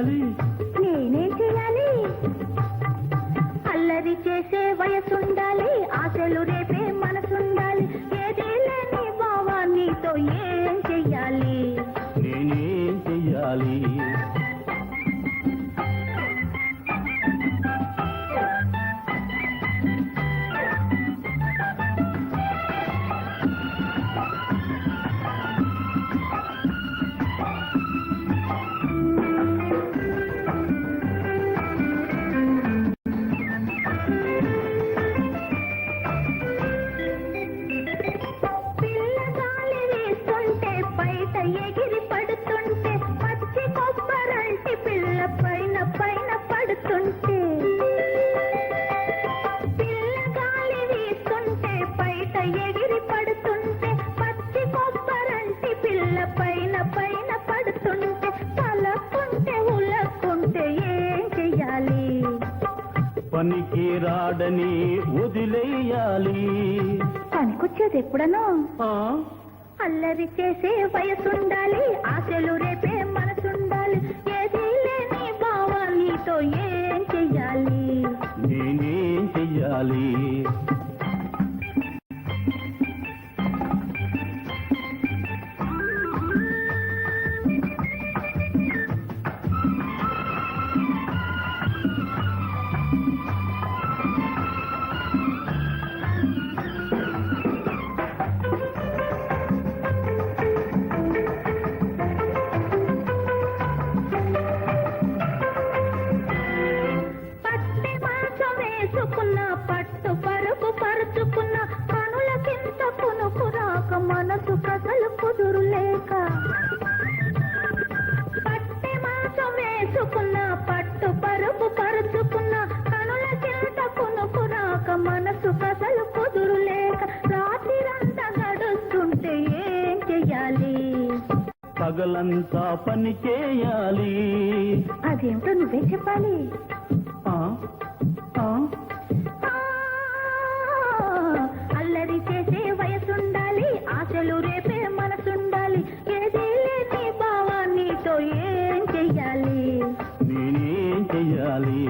చెయ్యాలి నేనేం చెయ్యాలి? అల్లరి చేసే వయసుండాలి, ఆశలు రేపే మనసుండాలి. ఏదీ లేని బావా నీతో ఏం చెయ్యాలి? నేనేం చెయ్యాలి? పిల్లగాలి వేస్తుంటే బయట ఎగిరి పడుతుంటే, పచ్చి కొబ్బరంటి పిల్ల పైన పైన పడుతుంటే. పిల్లగాలి వేస్తుంటే బయట ఎగిరి పడుతుంటే, పచ్చి కొబ్బరంటి పిల్ల పైన పైన పడుతుంటే. తలకుంటే ఉలకుంటే ఏం చెయ్యాలి? పనికి రాడని వదిలేయాలి. పనికొచ్చేది ఎప్పుడనో. ఆ? అల్లరి చేసే వయసుండాలి, ఆశలు రేపే మనసుండాలి. ఏదీ లేని బావా నీతో ఏం చెయ్యాలి? నేనేం చెయ్యాలి? పట్టె మాంసం వేసుకున్న, పట్టు పరుపు పరుచుకున్న, కనుల కింద కునుకు రాక, మనసు కథలు కుదురు లేక. పట్టె మాంసం వేసుకున్న, పట్టు పరుపు పరుచుకున్న, కనుల కింద కునుకు రాక, మనసు కథలు కుదురు లేక. రాత్రిరంతా గడుస్తుంటే ఏం చెయ్యాలి? పగలంతా పని చేయాలి. అదేమిటో నువ్వే చెప్పాలి. ఆ? ఆ? అల్లరి చేసే వయసుండాలి, ఆశలు రేపే మనసుండాలి. ఏదీ లేని బావా నీతో ఏం చెయ్యాలి? నేనేం చెయ్యాలి?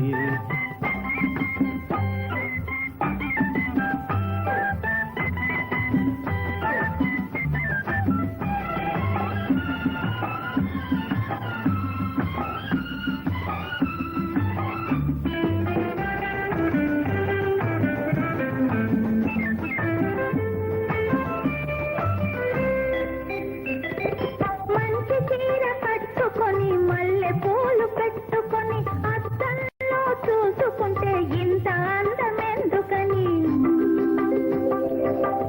మంచి చీర కట్టుకొని, మల్లె పూలు పెట్టుకొని, అద్దంలో చూసుకుంటే ఇంత అందమెందుకని?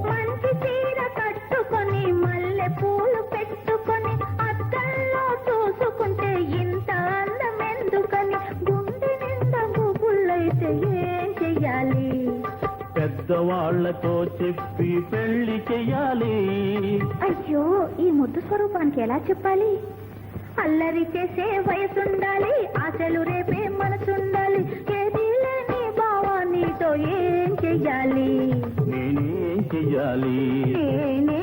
మంచి చీర కట్టుకొని, మల్లె పూలు పెట్టుకొని, అద్దంలో చూసుకుంటే ఇంత అందమెందుకని? గుండె నిండా గుబులైతే ఏం చెయ్యాలి? పెద్దవాళ్లతో చెప్పి పెళ్లి చెయ్యాలి. అయ్యో, ఈ ముద్దు స్వరూపానికి ఎలా చెప్పాలి? అల్లరి చేసే వయసుండాలి, ఆశలు రేపే మనసుండాలి. ఏదీ లేని బావా నీతో ఏం చెయ్యాలి? నేనేం చెయ్యాలి? నేనే